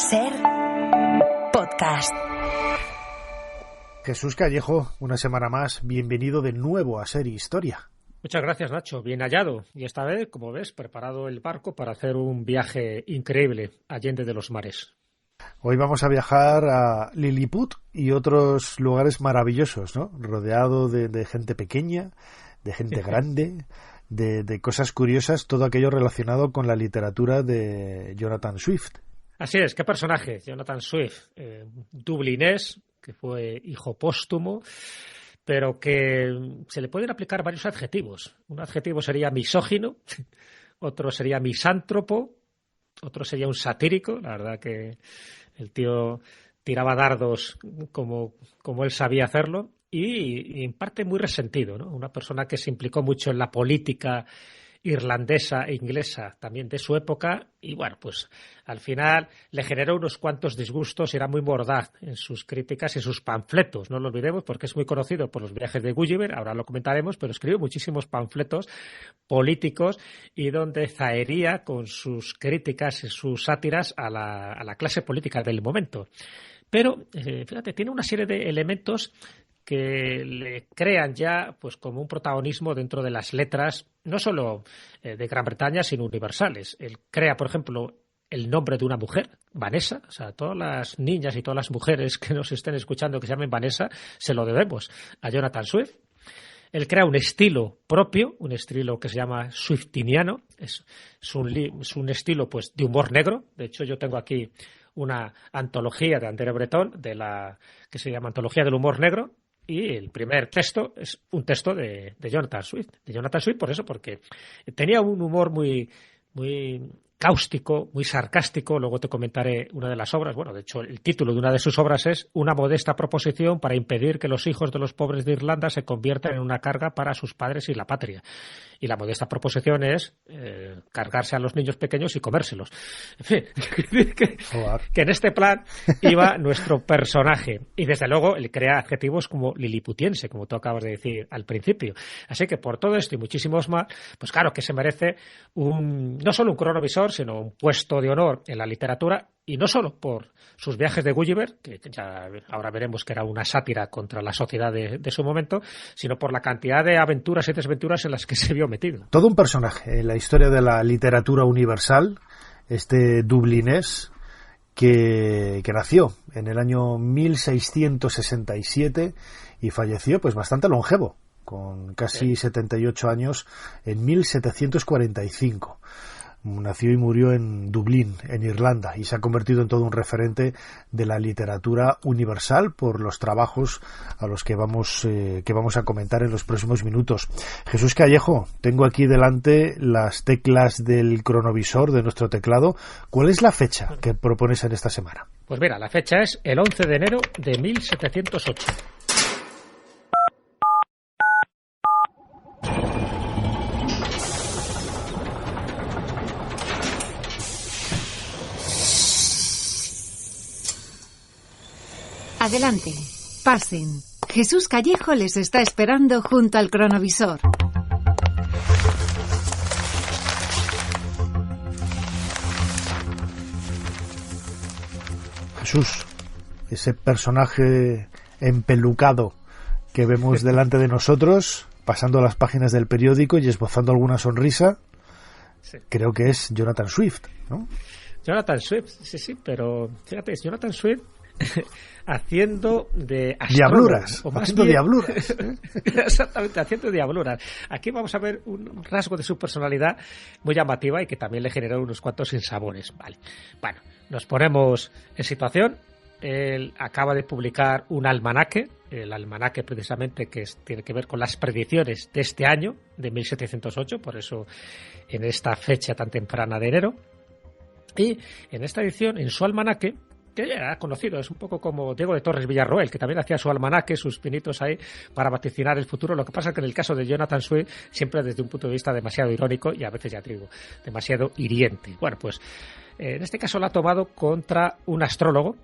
Ser podcast. Jesús Callejo, una semana más, bienvenido de nuevo a Ser Historia. Muchas gracias, Nacho. Bien hallado. Y esta vez, como ves, preparado el barco para hacer un viaje increíble allende de los mares. Hoy vamos a viajar a Lilliput y otros lugares maravillosos, ¿no? Rodeado de gente pequeña, de gente grande, de cosas curiosas, todo aquello relacionado con la literatura de Jonathan Swift. Así es, qué personaje, Jonathan Swift, dublinés, que fue hijo póstumo, pero que se le pueden aplicar varios adjetivos. Un adjetivo sería misógino, otro sería misántropo, otro sería un satírico. La verdad que el tío tiraba dardos como él sabía hacerlo, y en parte muy resentido, ¿no? Una persona que se implicó mucho en la política irlandesa e inglesa también de su época, y bueno, pues al final le generó unos cuantos disgustos y era muy mordaz en sus críticas y sus panfletos. No lo olvidemos porque es muy conocido por los viajes de Gulliver, ahora lo comentaremos, pero escribió muchísimos panfletos políticos y donde zahería con sus críticas y sus sátiras a la clase política del momento. Pero, fíjate, tiene una serie de elementos que le crean ya pues como un protagonismo dentro de las letras, no solo de Gran Bretaña, sino universales. Él crea, por ejemplo, el nombre de una mujer, Vanessa. O sea, todas las niñas y todas las mujeres que nos estén escuchando que se llamen Vanessa, se lo debemos a Jonathan Swift. Él crea un estilo propio, un estilo que se llama swiftiniano. Es un estilo pues de humor negro. De hecho, yo tengo aquí una antología de André Breton que se llama Antología del Humor Negro. Y el primer texto es un texto de Jonathan Swift. De Jonathan Swift por eso, porque tenía un humor muy cáustico, muy sarcástico. Luego te comentaré una de las obras. Bueno, de hecho, el título de una de sus obras es Una modesta proposición para impedir que los hijos de los pobres de Irlanda se conviertan en una carga para sus padres y la patria. Y la modesta proposición es cargarse a los niños pequeños y comérselos. En fin, que en este plan iba nuestro personaje. Y desde luego él crea adjetivos como liliputiense, como tú acabas de decir al principio. Así que por todo esto y muchísimos más, pues claro que se merece no solo un cronovisor, sino un puesto de honor en la literatura. Y no solo por sus viajes de Gulliver, que ya ahora veremos que era una sátira contra la sociedad de su momento, sino por la cantidad de aventuras y desventuras en las que se vio metido. Todo un personaje en la historia de la literatura universal, este dublinés que nació en el año 1667 y falleció pues bastante longevo, con casi 78 años en 1745. Nació y murió en Dublín, en Irlanda, y se ha convertido en todo un referente de la literatura universal por los trabajos a los que vamos a comentar en los próximos minutos. Jesús Callejo, tengo aquí delante las teclas del cronovisor de nuestro teclado. ¿Cuál es la fecha que propones en esta semana? Pues mira, la fecha es el 11 de enero de 1708. Adelante, pasen. Jesús Callejo les está esperando junto al cronovisor. Jesús, ese personaje empelucado que vemos delante de nosotros, pasando las páginas del periódico y esbozando alguna sonrisa, sí. Creo que es Jonathan Swift, ¿no? Jonathan Swift, sí, pero fíjate, es Jonathan Swift haciendo de diabluras, o más haciendo bien, diabluras. Exactamente, haciendo diabluras. Aquí vamos a ver un rasgo de su personalidad muy llamativa y que también le generó unos cuantos sinsabores. Vale. Bueno, nos ponemos en situación. Él acaba de publicar un almanaque, el almanaque precisamente que tiene que ver con las predicciones de este año, de 1708, por eso en esta fecha tan temprana de enero. Y en esta edición, en su almanaque, que ya era conocido, es un poco como Diego de Torres Villarroel, que también hacía su almanaque, sus pinitos ahí para vaticinar el futuro. Lo que pasa es que en el caso de Jonathan Swift, siempre desde un punto de vista demasiado irónico y a veces, ya te digo, demasiado hiriente. Bueno, pues en este caso lo ha tomado contra un astrólogo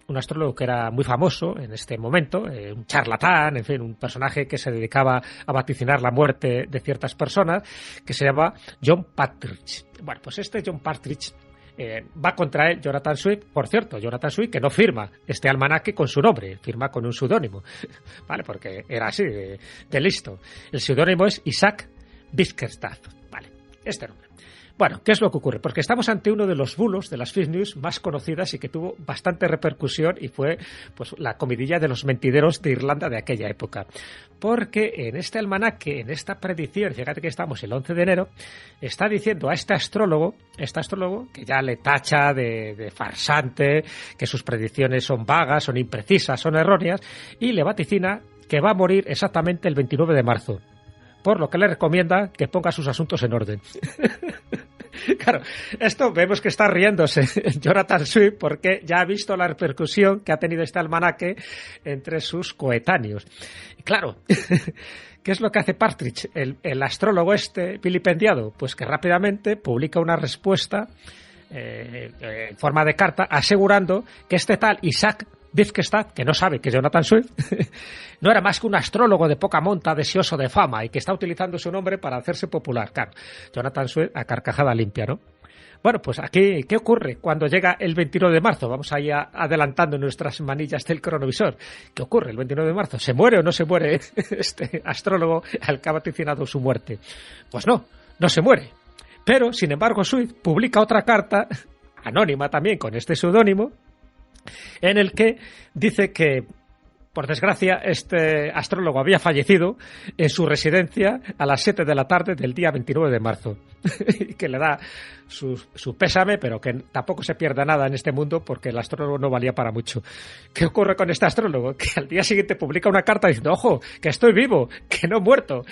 que era muy famoso en este momento, un charlatán, en fin, un personaje que se dedicaba a vaticinar la muerte de ciertas personas, que se llama John Partridge. Bueno, pues este John Partridge Va contra él Jonathan Swift, por cierto, Jonathan Swift que no firma este almanaque con su nombre, firma con un seudónimo, ¿vale? Porque era así, de listo. El seudónimo es Isaac Bickerstaff, ¿vale? Este nombre. Bueno, ¿qué es lo que ocurre? Porque estamos ante uno de los bulos de las fake news más conocidas y que tuvo bastante repercusión y fue pues la comidilla de los mentideros de Irlanda de aquella época. Porque en este almanaque, en esta predicción, fíjate que estamos el 11 de enero, está diciendo a este astrólogo que ya le tacha de farsante, que sus predicciones son vagas, son imprecisas, son erróneas, y le vaticina que va a morir exactamente el 29 de marzo. Por lo que le recomienda que ponga sus asuntos en orden. Claro, esto vemos que está riéndose Jonathan Swift porque ya ha visto la repercusión que ha tenido este almanaque entre sus coetáneos. Y claro, ¿qué es lo que hace Partridge, el astrólogo vilipendiado? Pues que rápidamente publica una respuesta en forma de carta asegurando que este tal Isaac Bickerstaff, que no sabe que es Jonathan Swift, no era más que un astrólogo de poca monta, deseoso de fama y que está utilizando su nombre para hacerse popular. Claro, Jonathan Swift a carcajada limpia, ¿no? Bueno, pues aquí, ¿qué ocurre cuando llega el 29 de marzo? Vamos ahí adelantando nuestras manillas del cronovisor. ¿Qué ocurre el 29 de marzo? ¿Se muere o no se muere este astrólogo al que ha vaticinado su muerte? Pues no se muere. Pero, sin embargo, Swift publica otra carta, anónima también, con este seudónimo, en el que dice que, por desgracia, este astrólogo había fallecido en su residencia a las 7 de la tarde del día 29 de marzo. Y que le da su pésame, pero que tampoco se pierda nada en este mundo porque el astrólogo no valía para mucho. ¿Qué ocurre con este astrólogo? Que al día siguiente publica una carta diciendo, ojo, que estoy vivo, que no he muerto.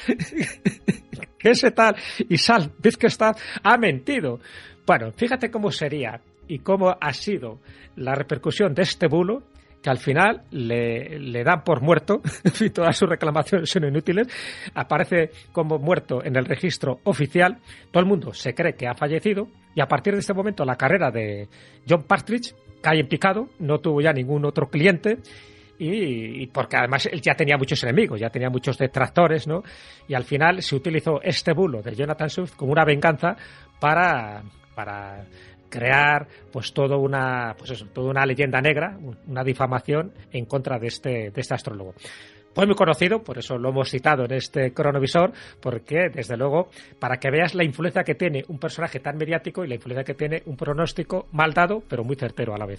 Que ese tal Isaac Bickerstaff ha mentido. Bueno, fíjate cómo sería y cómo ha sido la repercusión de este bulo, que al final le dan por muerto, y todas sus reclamaciones son inútiles, aparece como muerto en el registro oficial, todo el mundo se cree que ha fallecido, y a partir de este momento la carrera de John Partridge cae en picado, no tuvo ya ningún otro cliente, y porque además él ya tenía muchos enemigos, ya tenía muchos detractores, ¿no? Y al final se utilizó este bulo de Jonathan Swift como una venganza para crear pues toda una leyenda negra, una difamación en contra de este astrólogo. Fue muy conocido, por eso lo hemos citado en este cronovisor, porque desde luego, para que veas la influencia que tiene un personaje tan mediático y la influencia que tiene un pronóstico mal dado, pero muy certero a la vez.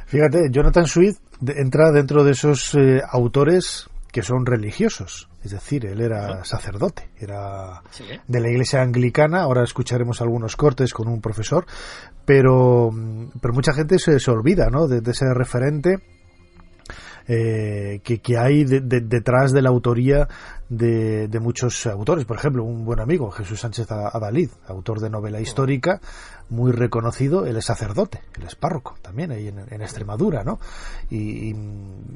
Fíjate, Jonathan Swift entra dentro de esos autores que son religiosos, es decir, él era sacerdote, era de la iglesia anglicana. Ahora escucharemos algunos cortes con un profesor, pero mucha gente se olvida, ¿no?, de ese referente que hay detrás de la autoría de muchos autores. Por ejemplo, un buen amigo, Jesús Sánchez Adalid, autor de novela histórica muy reconocido. Él es sacerdote, él es párroco también ahí en Extremadura, ¿no? Y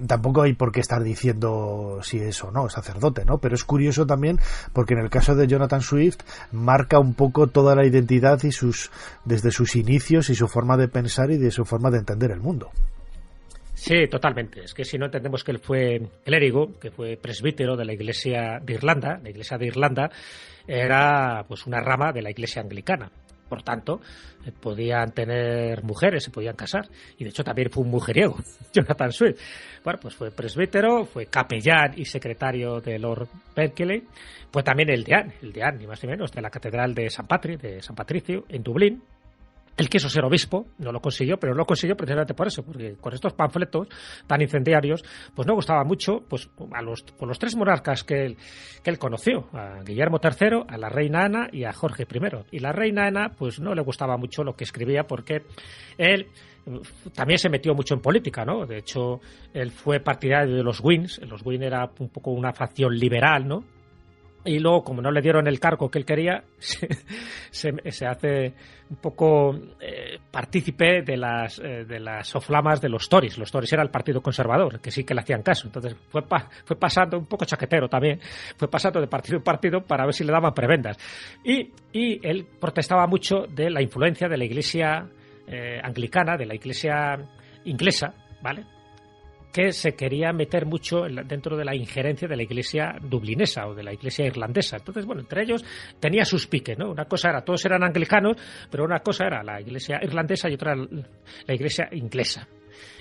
tampoco hay por qué estar diciendo si es o no sacerdote, ¿no? Pero es curioso también porque en el caso de Jonathan Swift marca un poco toda la identidad y desde sus inicios y su forma de pensar y de su forma de entender el mundo. Sí, totalmente. Es que si no entendemos que él fue clérigo, que fue presbítero de la Iglesia de Irlanda, la Iglesia de Irlanda era pues una rama de la Iglesia anglicana. Por tanto, podían tener mujeres, se podían casar. Y de hecho también fue un mujeriego, Jonathan Swift. Bueno, pues fue presbítero, fue capellán y secretario de Lord Berkeley. Fue también el deán, ni más ni menos, de la Catedral de San Patricio, en Dublín. Él quiso ser obispo, no lo consiguió, pero no lo consiguió precisamente por eso, porque con estos panfletos tan incendiarios, pues no gustaba mucho pues con los tres monarcas que él conoció, a Guillermo III, a la reina Ana y a Jorge I. Y la reina Ana, pues no le gustaba mucho lo que escribía, porque él también se metió mucho en política, ¿no? De hecho, él fue partidario de los Whigs. Los Whigs era un poco una facción liberal, ¿no? Y luego, como no le dieron el cargo que él quería, se hace un poco partícipe de las soflamas de los Tories. Los Tories era el partido conservador, que sí que le hacían caso. Entonces fue pasando, un poco chaquetero también, fue pasando de partido en partido para ver si le daban prebendas. Y él protestaba mucho de la influencia de la iglesia anglicana, de la iglesia inglesa, ¿vale?, porque se quería meter mucho dentro de la injerencia de la iglesia dublinesa o de la iglesia irlandesa. Entonces, bueno, entre ellos tenía sus piques, ¿no? Una cosa era, todos eran anglicanos, pero una cosa era la iglesia irlandesa y otra la iglesia inglesa.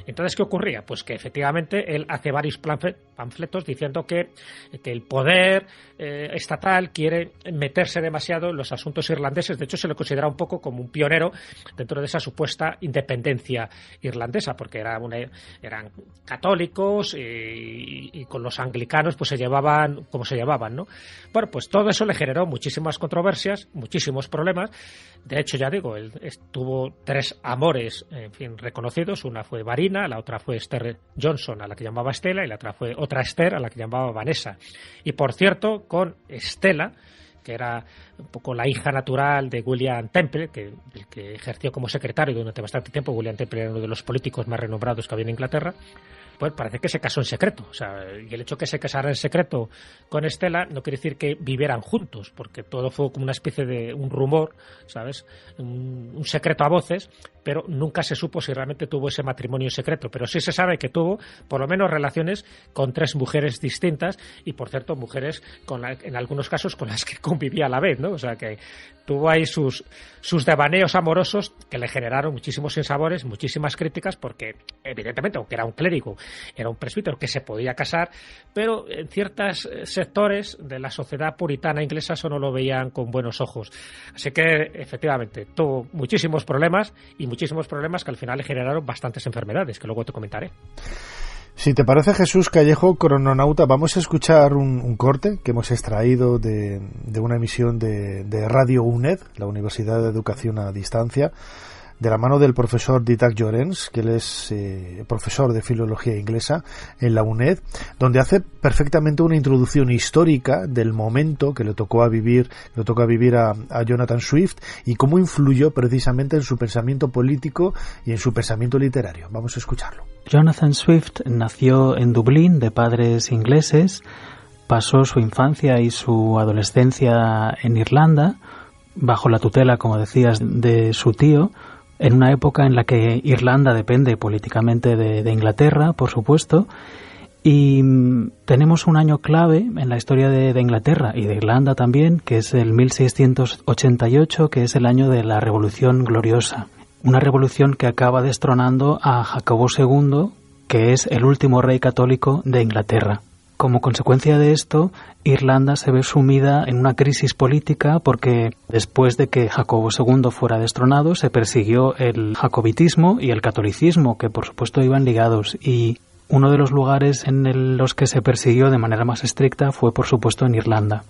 Entonces, ¿qué ocurría? Pues que efectivamente él hace varios panfletos diciendo que el poder estatal quiere meterse demasiado en los asuntos irlandeses. De hecho, se lo considera un poco como un pionero dentro de esa supuesta independencia irlandesa, porque eran católicos y con los anglicanos pues se llevaban como se llevaban, ¿no? Bueno, pues todo eso le generó muchísimas controversias, muchísimos problemas. De hecho, ya digo, él tuvo 3 amores, en fin, reconocidos. Una fue Varina, la otra fue Esther Johnson, a la que llamaba Estela, y la otra fue otra Esther, a la que llamaba Vanessa. Y por cierto, con Estela, que era un poco la hija natural de William Temple, el que ejerció como secretario durante bastante tiempo. William Temple era uno de los políticos más renombrados que había en Inglaterra. Pues parece que se casó en secreto. O sea, y el hecho de que se casara en secreto con Estela no quiere decir que vivieran juntos, porque todo fue como una especie de un rumor, ¿sabes? Un secreto a voces, pero nunca se supo si realmente tuvo ese matrimonio secreto. Pero sí se sabe que tuvo, por lo menos, relaciones con 3 mujeres distintas y, por cierto, mujeres en algunos casos con las que convivía a la vez, ¿no? O sea, que tuvo ahí sus devaneos amorosos que le generaron muchísimos sinsabores, muchísimas críticas, porque, evidentemente, aunque era un clérigo, era un presbítero que se podía casar, pero en ciertos sectores de la sociedad puritana inglesa eso no lo veían con buenos ojos. Así que, efectivamente, tuvo muchísimos problemas que al final le generaron bastantes enfermedades, que luego te comentaré. Si te parece, Jesús Callejo, crononauta, vamos a escuchar un corte que hemos extraído de una emisión de Radio UNED, la Universidad de Educación a Distancia, de la mano del profesor Dídac Llorens, que él es profesor de filología inglesa en la UNED, donde hace perfectamente una introducción histórica del momento que le tocó vivir a Jonathan Swift y cómo influyó precisamente en su pensamiento político y en su pensamiento literario. Vamos a escucharlo. Jonathan Swift nació en Dublín de padres ingleses, pasó su infancia y su adolescencia en Irlanda, bajo la tutela, como decías, de su tío, en una época en la que Irlanda depende políticamente de Inglaterra, por supuesto, y tenemos un año clave en la historia de Inglaterra y de Irlanda también, que es el 1688, que es el año de la Revolución Gloriosa. Una revolución que acaba destronando a Jacobo II, que es el último rey católico de Inglaterra. Como consecuencia de esto, Irlanda se ve sumida en una crisis política porque después de que Jacobo II fuera destronado, se persiguió el jacobitismo y el catolicismo, que por supuesto iban ligados, y uno de los lugares en los que se persiguió de manera más estricta fue por supuesto en Irlanda.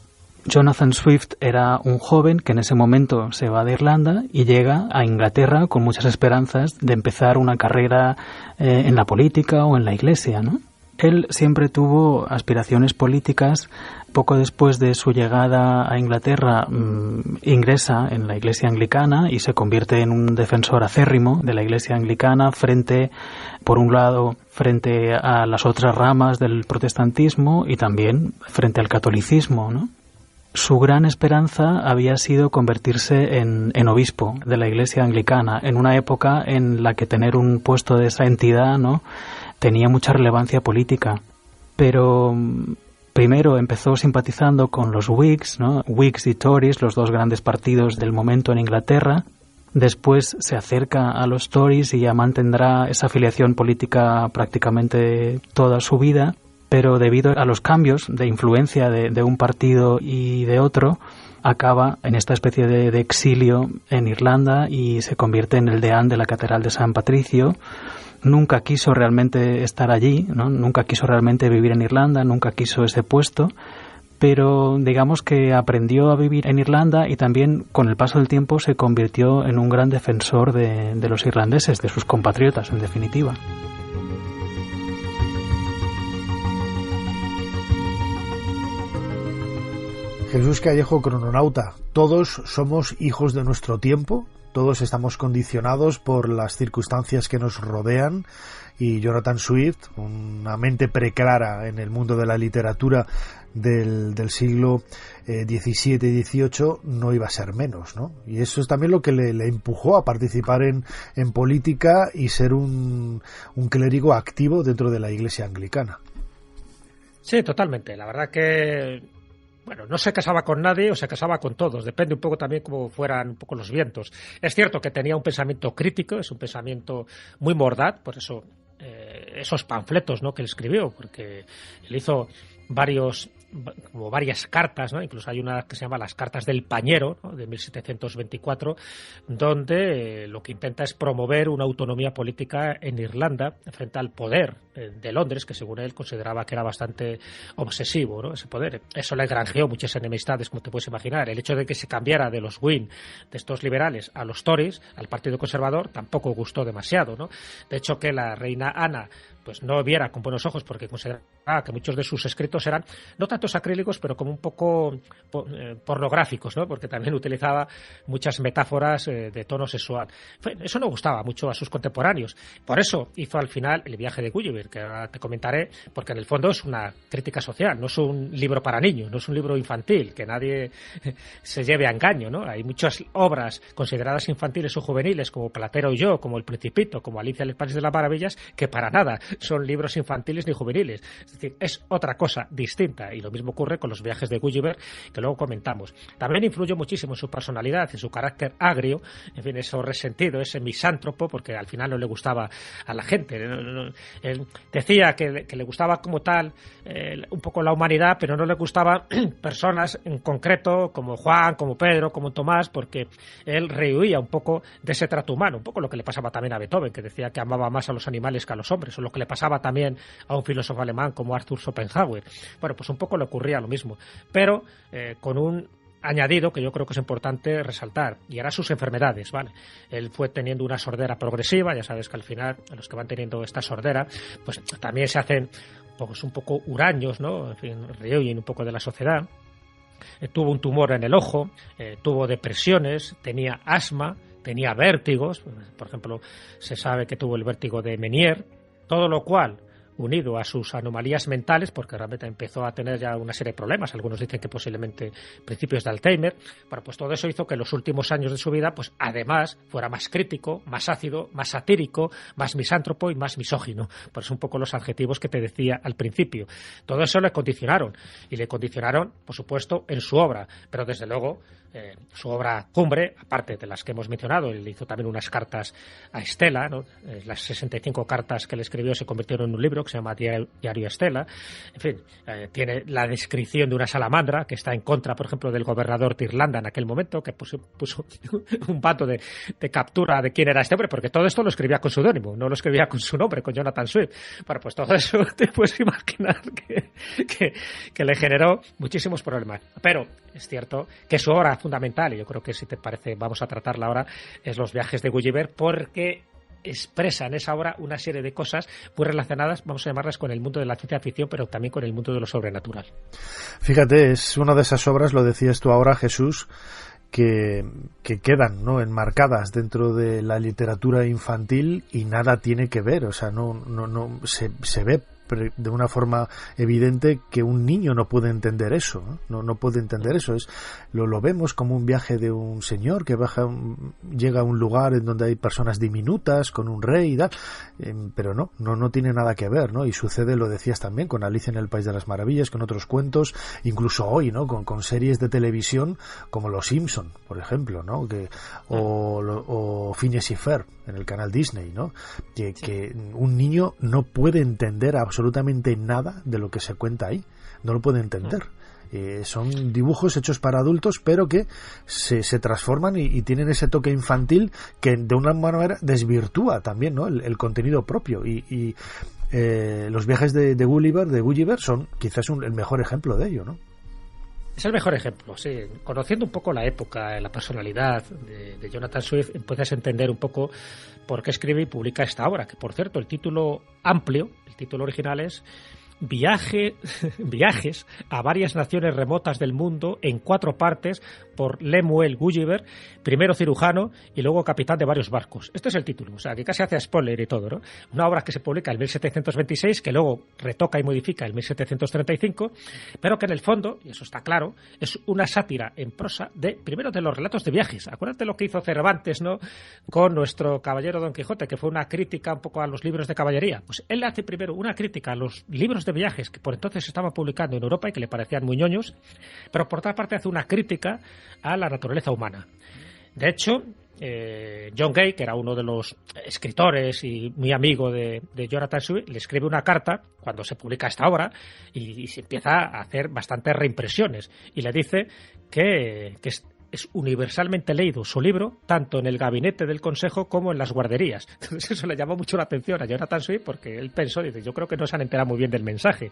Jonathan Swift era un joven que en ese momento se va de Irlanda y llega a Inglaterra con muchas esperanzas de empezar una carrera en la política o en la iglesia, ¿no? Él siempre tuvo aspiraciones políticas. Poco después de su llegada a Inglaterra, ingresa en la Iglesia Anglicana y se convierte en un defensor acérrimo de la Iglesia Anglicana por un lado, frente a las otras ramas del protestantismo y también frente al catolicismo, ¿no? Su gran esperanza había sido convertirse en obispo de la Iglesia Anglicana, en una época en la que tener un puesto de esa entidad, ¿no?, tenía mucha relevancia política. Pero primero empezó simpatizando con los Whigs, ¿no?, Whigs y Tories, los 2 grandes partidos del momento en Inglaterra. Después se acerca a los Tories y ya mantendrá esa afiliación política prácticamente toda su vida. Pero debido a los cambios de influencia de un partido y de otro, acaba en esta especie de exilio en Irlanda y se convierte en el deán de la Catedral de San Patricio. Nunca quiso realmente estar allí, ¿no? Nunca quiso realmente vivir en Irlanda, nunca quiso ese puesto, pero digamos que aprendió a vivir en Irlanda y también con el paso del tiempo se convirtió en un gran defensor de los irlandeses, de sus compatriotas en definitiva. Jesús Callejo, crononauta, todos somos hijos de nuestro tiempo, todos estamos condicionados por las circunstancias que nos rodean y Jonathan Swift, una mente preclara en el mundo de la literatura, del siglo XVII y XVIII no iba a ser menos, ¿no? Y eso es también lo que le empujó a participar en política y ser un clérigo activo dentro de la Iglesia anglicana. Sí, totalmente. La verdad que, bueno, no se casaba con nadie o se casaba con todos. Depende un poco también cómo fueran un poco los vientos. Es cierto que tenía un pensamiento crítico, es un pensamiento muy mordaz, por eso esos panfletos, ¿no?, que él escribió, porque él hizo varias cartas, ¿no? Incluso hay una que se llama Las Cartas del Pañero, ¿no?, de 1724, donde lo que intenta es promover una autonomía política en Irlanda frente al poder de Londres, que según él consideraba que era bastante obsesivo, ¿no?, ese poder. Eso le granjeó muchas enemistades, como te puedes imaginar. El hecho de que se cambiara de los Whig, de estos liberales, a los Tories, al Partido Conservador, tampoco gustó demasiado, ¿no? De hecho, que la reina Ana pues no viera con buenos ojos, porque consideraba que muchos de sus escritos eran no tanto sacrílegos, pero como un poco pornográficos, ¿no?, porque también utilizaba muchas metáforas de tono sexual. Eso no gustaba mucho a sus contemporáneos. Por eso hizo al final El viaje de Gulliver, que ahora te comentaré, porque en el fondo es una crítica social, no es un libro para niños, no es un libro infantil, que nadie se lleve a engaño, ¿no? Hay muchas obras consideradas infantiles o juveniles, como Platero y yo, como El Principito, como Alicia en el País de las Maravillas, que para nada son libros infantiles ni juveniles. Es decir, es otra cosa distinta, y lo mismo ocurre con Los viajes de Gulliver, que luego comentamos. También influyó muchísimo en su personalidad, en su carácter agrio, en fin, eso resentido, ese misántropo, porque al final no le gustaba a la gente. Él decía que le gustaba como tal un poco la humanidad, pero no le gustaban personas en concreto como Juan, como Pedro, como Tomás, porque él rehuía un poco de ese trato humano, un poco lo que le pasaba también a Beethoven, que decía que amaba más a los animales que a los hombres, o lo que le pasaba también a un filósofo alemán como Arthur Schopenhauer. Bueno, pues un poco le ocurría lo mismo, pero con un añadido que yo creo que es importante resaltar, y eran sus enfermedades, ¿vale? Él fue teniendo una sordera progresiva, ya sabes que al final los que van teniendo esta sordera pues también se hacen pues un poco huraños, ¿no? En fin, rehuyen un poco de la sociedad. Tuvo un tumor en el ojo, tuvo depresiones, tenía asma, tenía vértigos, por ejemplo, se sabe que tuvo el vértigo de Meniere, todo lo cual, unido a sus anomalías mentales, porque realmente empezó a tener ya una serie de problemas, algunos dicen que posiblemente principios de Alzheimer, bueno, pues todo eso hizo que en los últimos años de su vida, pues además fuera más crítico, más ácido, más satírico, más misántropo y más misógino, por eso un poco los adjetivos que te decía al principio. Todo eso le condicionaron, y le condicionaron, por supuesto, en su obra, pero desde luego su obra cumbre, aparte de las que hemos mencionado, él hizo también unas cartas a Estela, ¿no? Las 65 cartas que le escribió se convirtieron en un libro que se llama Diario Estela. En fin, tiene la descripción de una salamandra que está en contra, por ejemplo, del gobernador de Irlanda en aquel momento, que puso un bando de captura de quién era este hombre, porque todo esto lo escribía con seudónimo, no lo escribía con su nombre, con Jonathan Swift. Bueno, pues todo eso te puedes imaginar que le generó muchísimos problemas. Pero es cierto que su obra fundamental, y yo creo que si te parece vamos a tratarla ahora, es Los viajes de Gulliver, porque expresa en esa obra una serie de cosas muy relacionadas, vamos a llamarlas, con el mundo de la ciencia ficción, pero también con el mundo de lo sobrenatural. Fíjate, es una de esas obras, lo decías tú ahora, Jesús, que quedan, ¿no?, enmarcadas dentro de la literatura infantil y nada tiene que ver, o sea, no se ve de una forma evidente que un niño no puede entender eso, no puede entender eso. Lo vemos como un viaje de un señor que llega a un lugar en donde hay personas diminutas con un rey y tal, pero no tiene nada que ver, ¿no? Y sucede, lo decías también, con Alicia en el País de las Maravillas, con otros cuentos, incluso hoy, ¿no?, con series de televisión como Los Simpson, por ejemplo, ¿no?, o Phineas y Ferb en el canal Disney, ¿no?, que un niño no puede entender absolutamente nada de lo que se cuenta ahí, no lo puede entender. Son dibujos hechos para adultos, pero que se transforman y tienen ese toque infantil que de una manera desvirtúa también, ¿no?, el contenido propio. Y los viajes de Gulliver son quizás el mejor ejemplo de ello, ¿no? Es el mejor ejemplo, sí. Conociendo un poco la época, la personalidad de Jonathan Swift, puedes entender un poco por qué escribe y publica esta obra, que por cierto, el título amplio, el título original es viajes a varias naciones remotas del mundo en 4 partes por Lemuel Gulliver, primero cirujano y luego capitán de varios barcos. Este es el título, o sea, que casi hace spoiler y todo, ¿no? Una obra que se publica en 1726, que luego retoca y modifica en 1735, pero que en el fondo, y eso está claro, es una sátira en prosa primero de los relatos de viajes. Acuérdate lo que hizo Cervantes, ¿no?, con nuestro caballero Don Quijote, que fue una crítica un poco a los libros de caballería. Pues él hace primero una crítica a los libros de viajes que por entonces se estaban publicando en Europa y que le parecían muy ñoños, pero por otra parte hace una crítica a la naturaleza humana. De hecho, John Gay, que era uno de los escritores y muy amigo de Jonathan Swift, le escribe una carta cuando se publica esta obra y se empieza a hacer bastantes reimpresiones y le dice que es universalmente leído su libro, tanto en el gabinete del consejo como en las guarderías. Entonces eso le llamó mucho la atención a Jonathan Swift, porque él pensó, dice, yo creo que no se han enterado muy bien del mensaje.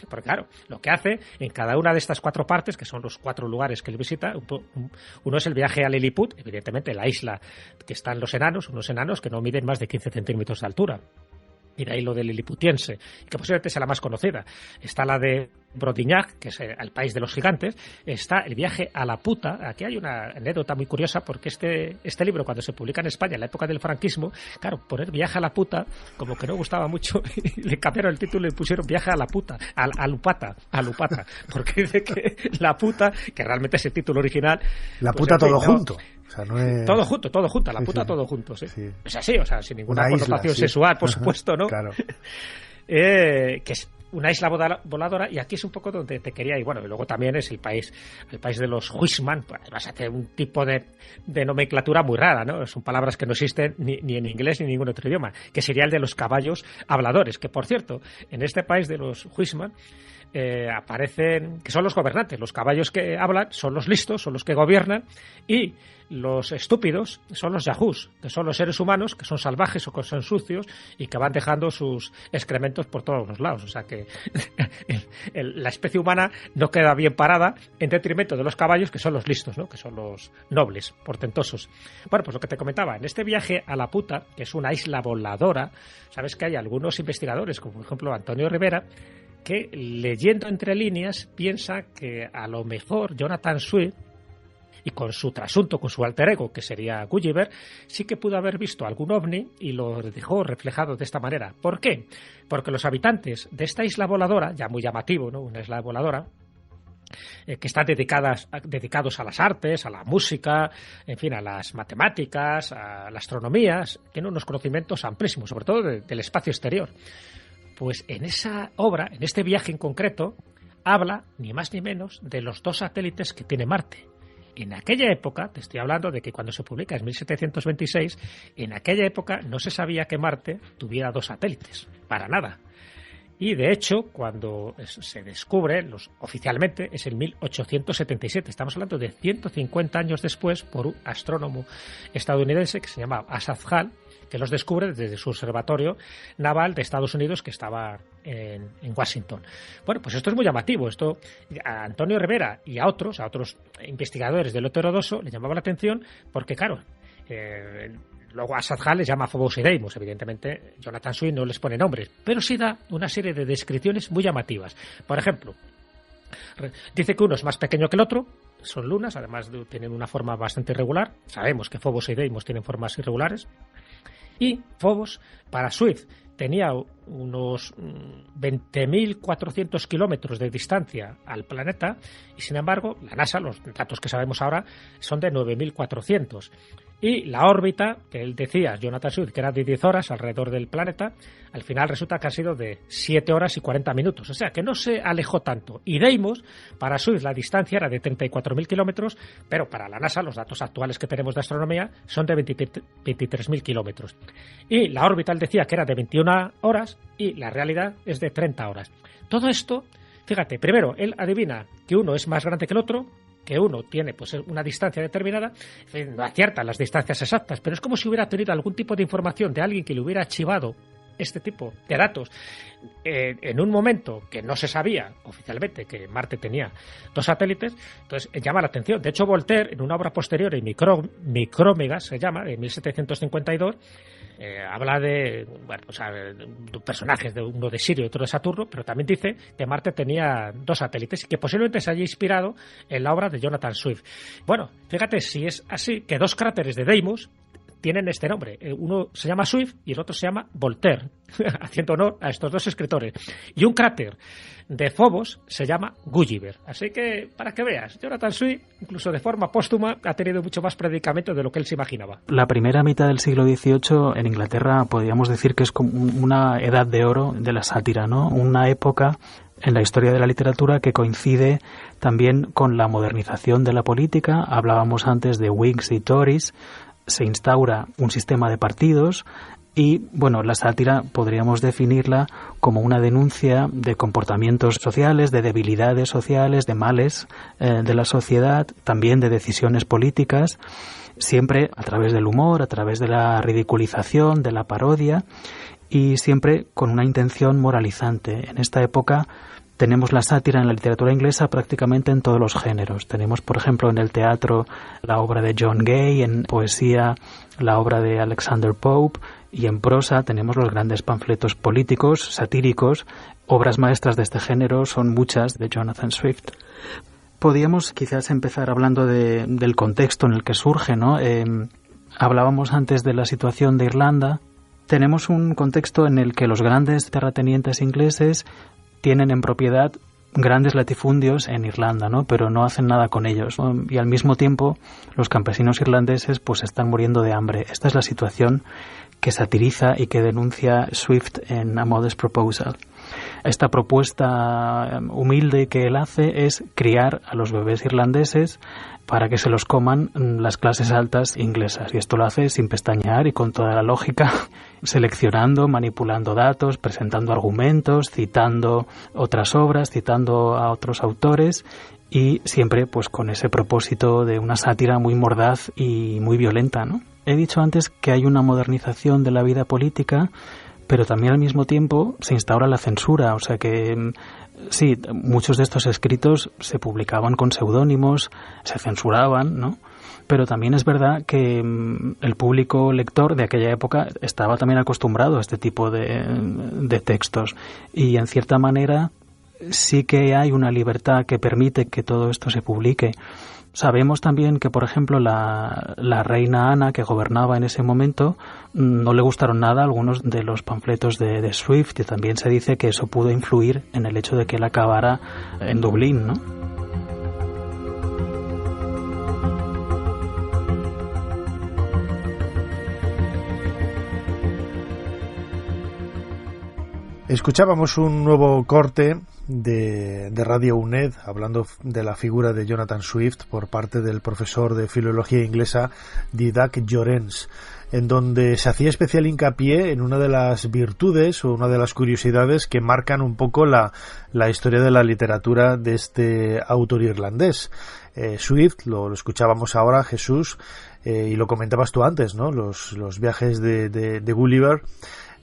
Porque claro, lo que hace en cada una de estas 4 partes, que son los 4 lugares que él visita, uno es el viaje a Lilliput, evidentemente la isla que están los enanos, unos enanos que no miden más de 15 centímetros de altura. Y de ahí lo del liliputiense, que posiblemente sea la más conocida. Está la de Brodignac, que es el país de los gigantes. Está el viaje a la puta. Aquí hay una anécdota muy curiosa, porque este libro, cuando se publica en España en la época del franquismo, claro, poner viaje a la puta como que no gustaba mucho, y le cambiaron el título y le pusieron viaje a la puta, a Lupata, porque dice que la puta, que realmente es el título original, la pues puta todo junto. O sea, no es... Todo junto, la puta todo junto, sí. Es así, o sea, sin ninguna connotación sexual, por supuesto, ¿no? Claro. Que es una isla voladora, y aquí es un poco donde te quería ir. Bueno, y luego también es el país de los Huisman. Pues vas a hacer un tipo de nomenclatura muy rara, ¿no? Son palabras que no existen ni en inglés ni en ningún otro idioma, que sería el de los caballos habladores, que por cierto, en este país de los Huisman aparecen, que son los gobernantes. Los caballos que hablan son los listos, son los que gobiernan, y los estúpidos son los yahoos, que son los seres humanos que son salvajes o que son sucios y que van dejando sus excrementos por todos los lados. O sea que la especie humana no queda bien parada en detrimento de los caballos, que son los listos, ¿no?, que son los nobles, portentosos. Bueno, pues lo que te comentaba, en este viaje a la puta, que es una isla voladora, sabes que hay algunos investigadores, como por ejemplo Antonio Rivera, que leyendo entre líneas piensa que a lo mejor Jonathan Swift, y con su trasunto, con su alter ego, que sería Gulliver, sí que pudo haber visto algún ovni y lo dejó reflejado de esta manera. ¿Por qué? Porque los habitantes de esta isla voladora, ya muy llamativo, ¿no?, una isla voladora, que están dedicados a las artes, a la música, en fin, a las matemáticas, a la astronomía, tienen unos conocimientos amplísimos, sobre todo del espacio exterior. Pues en esa obra, en este viaje en concreto, habla ni más ni menos de los 2 satélites que tiene Marte. En aquella época, te estoy hablando de que cuando se publica en 1726, en aquella época no se sabía que Marte tuviera 2 satélites, para nada. Y de hecho, cuando se descubre, oficialmente, es en 1877. Estamos hablando de 150 años después, por un astrónomo estadounidense que se llama Asaph Hall, que los descubre desde su observatorio naval de Estados Unidos, que estaba en Washington. Bueno, pues esto es muy llamativo. Esto a Antonio Rivera y a otros investigadores del heterodoso le llamaba la atención porque, claro, luego a Asaph Hall les llama Phobos y Deimos. Evidentemente, Jonathan Swift no les pone nombres, pero sí da una serie de descripciones muy llamativas. Por ejemplo, dice que uno es más pequeño que el otro, son lunas, además tienen una forma bastante irregular. Sabemos que Phobos y Deimos tienen formas irregulares. Y Phobos, para Swift, tenía unos 20.400 kilómetros de distancia al planeta, y sin embargo, la NASA, los datos que sabemos ahora, son de 9.400. Y la órbita, que él decía, Jonathan Swift, que era de 10 horas alrededor del planeta, al final resulta que ha sido de 7 horas y 40 minutos. O sea, que no se alejó tanto. Y Deimos, para Swift, la distancia era de 34.000 kilómetros, pero para la NASA, los datos actuales que tenemos de astronomía, son de 23.000 kilómetros. Y la órbita, él decía que era de 21 horas, y la realidad es de 30 horas. Todo esto, fíjate, primero, él adivina que uno es más grande que el otro, que uno tiene pues una distancia determinada, no acierta las distancias exactas, pero es como si hubiera tenido algún tipo de información de alguien que le hubiera archivado este tipo de datos en un momento que no se sabía oficialmente que Marte tenía 2 satélites. Entonces llama la atención. De hecho, Voltaire, en una obra posterior, en Micrómegas se llama, de 1752, habla de, bueno, o sea, de personajes, de uno de Sirio y otro de Saturno, pero también dice que Marte tenía 2 satélites y que posiblemente se haya inspirado en la obra de Jonathan Swift. Bueno, fíjate si es así, que 2 cráteres de Deimos tienen este nombre. Uno se llama Swift y el otro se llama Voltaire, haciendo honor a estos 2 escritores. Y un cráter de Phobos se llama Gulliver. Así que, para que veas, Jonathan Swift, incluso de forma póstuma, ha tenido mucho más predicamento de lo que él se imaginaba. La primera mitad del siglo XVIII en Inglaterra podríamos decir que es como una edad de oro de la sátira, ¿no? Una época en la historia de la literatura que coincide también con la modernización de la política. Hablábamos antes de Whigs y Tories. Se instaura un sistema de partidos y, bueno, la sátira podríamos definirla como una denuncia de comportamientos sociales, de debilidades sociales, de males de la sociedad, también de decisiones políticas, siempre a través del humor, a través de la ridiculización, de la parodia y siempre con una intención moralizante. En esta época tenemos la sátira en la literatura inglesa prácticamente en todos los géneros. Tenemos, por ejemplo, en el teatro la obra de John Gay, en poesía la obra de Alexander Pope y en prosa tenemos los grandes panfletos políticos, satíricos. Obras maestras de este género son muchas de Jonathan Swift. Podríamos quizás empezar hablando del contexto en el que surge, ¿no? Hablábamos antes de la situación de Irlanda. Tenemos un contexto en el que los grandes terratenientes ingleses tienen en propiedad grandes latifundios en Irlanda, ¿no? Pero no hacen nada con ellos, ¿no? Y al mismo tiempo los campesinos irlandeses pues están muriendo de hambre. Esta es la situación que satiriza y que denuncia Swift en A Modest Proposal. Esta propuesta humilde que él hace es criar a los bebés irlandeses para que se los coman las clases altas inglesas. Y esto lo hace sin pestañear y con toda la lógica, seleccionando, manipulando datos, presentando argumentos, citando otras obras, citando a otros autores y siempre pues con ese propósito de una sátira muy mordaz y muy violenta, ¿no? He dicho antes que hay una modernización de la vida política, pero también al mismo tiempo se instaura la censura, o sea que sí, muchos de estos escritos se publicaban con seudónimos, se censuraban, ¿no? Pero también es verdad que el público lector de aquella época estaba también acostumbrado a este tipo de textos y en cierta manera sí que hay una libertad que permite que todo esto se publique. Sabemos también que, por ejemplo, la reina Ana, que gobernaba en ese momento, no le gustaron nada algunos de los panfletos de Swift, y también se dice que eso pudo influir en el hecho de que él acabara en Dublín, ¿no? Escuchábamos un nuevo corte de Radio UNED hablando de la figura de Jonathan Swift por parte del profesor de filología inglesa Didac Llorens, en donde se hacía especial hincapié en una de las virtudes o una de las curiosidades que marcan un poco la historia de la literatura de este autor irlandés. Swift, lo escuchábamos ahora, Jesús, y lo comentabas tú antes, ¿no? Los viajes de Gulliver.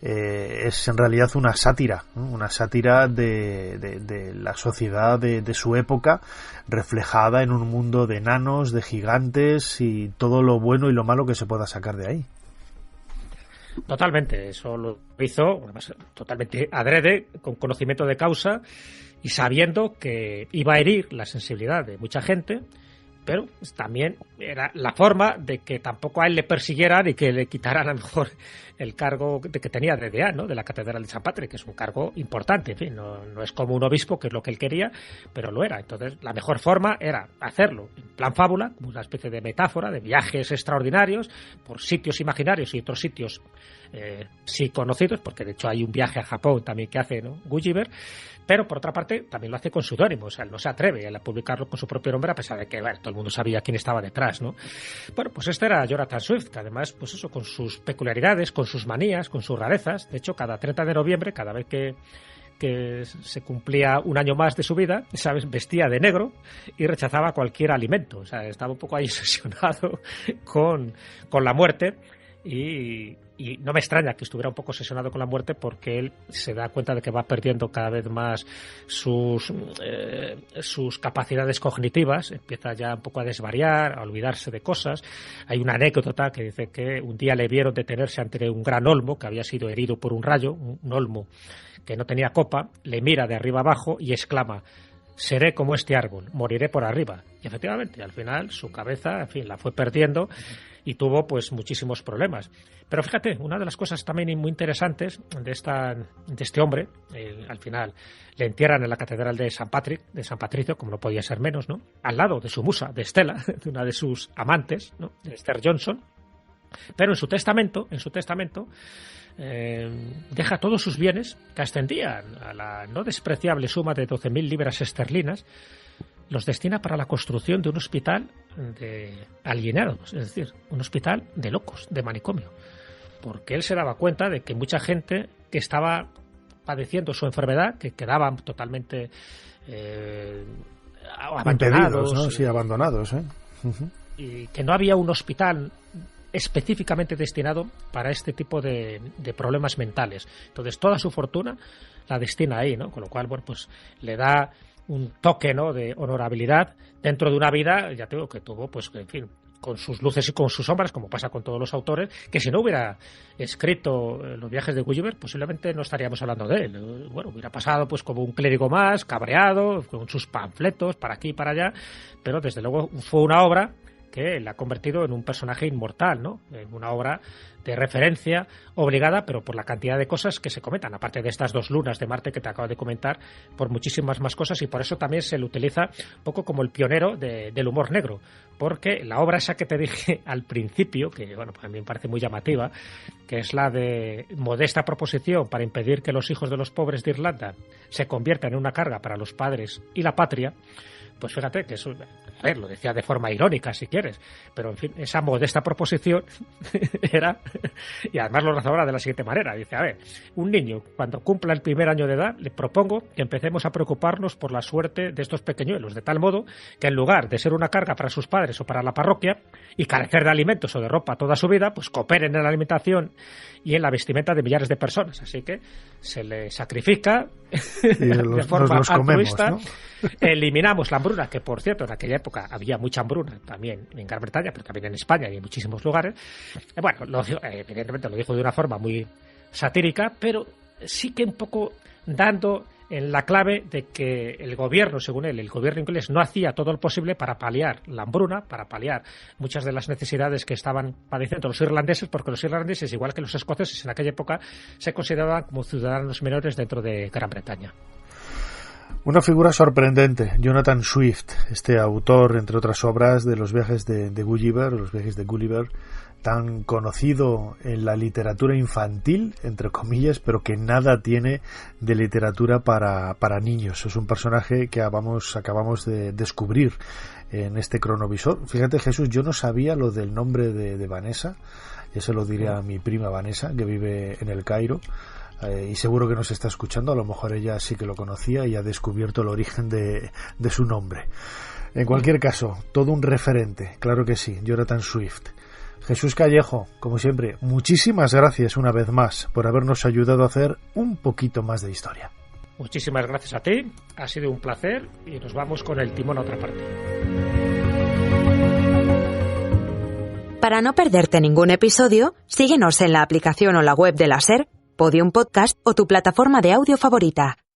Es en realidad una sátira, ¿no? Una sátira de la sociedad de su época, reflejada en un mundo de enanos, de gigantes y todo lo bueno y lo malo que se pueda sacar de ahí. Totalmente, eso lo hizo totalmente adrede, con conocimiento de causa y sabiendo que iba a herir la sensibilidad de mucha gente, pero también era la forma de que tampoco a él le persiguieran y que le quitaran a lo mejor el cargo que tenía de deán, ¿no? De la Catedral de San Patrick, que es un cargo importante, en fin, no es como un obispo, que es lo que él quería, pero lo era. Entonces, la mejor forma era hacerlo en plan fábula, como una especie de metáfora, de viajes extraordinarios por sitios imaginarios y otros sitios sí conocidos, porque de hecho hay un viaje a Japón también que hace, ¿no? Gulliver, pero por otra parte también lo hace con seudónimo, o sea, él no se atreve a publicarlo con su propio nombre a pesar de que, bueno, todo el mundo sabía quién estaba detrás, ¿no? Bueno, pues este era Jonathan Swift, que además, pues eso, con sus peculiaridades, con sus manías, con sus rarezas. De hecho, cada 30 de noviembre, cada vez que se cumplía un año más de su vida, ¿sabes?, vestía de negro y rechazaba cualquier alimento. O sea, estaba un poco ahí obsesionado con la muerte y Y no me extraña que estuviera un poco obsesionado con la muerte, porque él se da cuenta de que va perdiendo cada vez más sus capacidades cognitivas, empieza ya un poco a desvariar, a olvidarse de cosas. Hay una anécdota que dice que un día le vieron detenerse ante un gran olmo que había sido herido por un rayo, un olmo que no tenía copa, le mira de arriba abajo y exclama: seré como este árbol, moriré por arriba. Y efectivamente, al final su cabeza, en fin, la fue perdiendo y tuvo pues muchísimos problemas. Pero fíjate, una de las cosas también muy interesantes de este hombre, al final le entierran en la catedral de San Patricio, como no podía ser menos, ¿no? Al lado de su musa, de Stella, de una de sus amantes, ¿no? De Esther Johnson. Pero en su testamento deja todos sus bienes, que ascendían a la no despreciable suma de 12.000 libras esterlinas, los destina para la construcción de un hospital de alienados, es decir, un hospital de locos, de manicomio. Porque él se daba cuenta de que mucha gente que estaba padeciendo su enfermedad, que quedaban totalmente abandonados, ¿no? Sí, abandonados, ¿eh? Uh-huh. Y que no había un hospital específicamente destinado para este tipo de problemas mentales. Entonces toda su fortuna la destina ahí, ¿no? Con lo cual, bueno, pues le da un toque, ¿no?, de honorabilidad dentro de una vida, ya te digo, que tuvo, pues, en fin, con sus luces y con sus sombras, como pasa con todos los autores, que si no hubiera escrito Los viajes de Gulliver, posiblemente no estaríamos hablando de él. Bueno, hubiera pasado pues como un clérigo más, cabreado, con sus panfletos para aquí y para allá, pero desde luego fue una obra que la ha convertido en un personaje inmortal, ¿no? En una obra de referencia obligada, pero por la cantidad de cosas que se comentan, aparte de estas 2 lunas de Marte que te acabo de comentar, por muchísimas más cosas, y por eso también se le utiliza un poco como el pionero del humor negro, porque la obra esa que te dije al principio, que bueno, pues a mí me parece muy llamativa, que es la de Modesta proposición para impedir que los hijos de los pobres de Irlanda se conviertan en una carga para los padres y la patria, pues fíjate que eso, a ver, lo decía de forma irónica si quieres, pero en fin, esa modesta proposición era, y además lo razonaba de la siguiente manera, dice, a ver, un niño cuando cumpla el primer año de edad le propongo que empecemos a preocuparnos por la suerte de estos pequeñuelos, de tal modo que en lugar de ser una carga para sus padres o para la parroquia y carecer de alimentos o de ropa toda su vida, pues cooperen en la alimentación y en la vestimenta de millares de personas. Así que se le sacrifica de forma altruista, ¿no? Eliminamos la hambruna, que por cierto en aquella época había mucha hambruna también en Gran Bretaña, pero también en España y en muchísimos lugares. Bueno, evidentemente lo dijo de una forma muy satírica, pero sí que un poco dando en la clave de que el gobierno, según él, el gobierno inglés no hacía todo lo posible para paliar la hambruna, para paliar muchas de las necesidades que estaban padeciendo los irlandeses, porque los irlandeses, igual que los escoceses en aquella época, se consideraban como ciudadanos menores dentro de Gran Bretaña. Una figura sorprendente, Jonathan Swift, este autor, entre otras obras, de los viajes de Gulliver, los viajes de Gulliver, tan conocido en la literatura infantil, entre comillas, pero que nada tiene de literatura para niños. Es un personaje que acabamos de descubrir en este cronovisor. Fíjate, Jesús, yo no sabía lo del nombre de Vanessa, ya se lo diré a mi prima Vanessa, que vive en el Cairo, y seguro que nos está escuchando. A lo mejor ella sí que lo conocía y ha descubierto el origen de su nombre. En cualquier caso, todo un referente, claro que sí, Jonathan Swift. Jesús Callejo, como siempre, muchísimas gracias una vez más por habernos ayudado a hacer un poquito más de historia. Muchísimas gracias a ti, ha sido un placer y nos vamos con el timón a otra parte. Para no perderte ningún episodio, síguenos en la aplicación o la web de la SER, Podium Podcast o tu plataforma de audio favorita.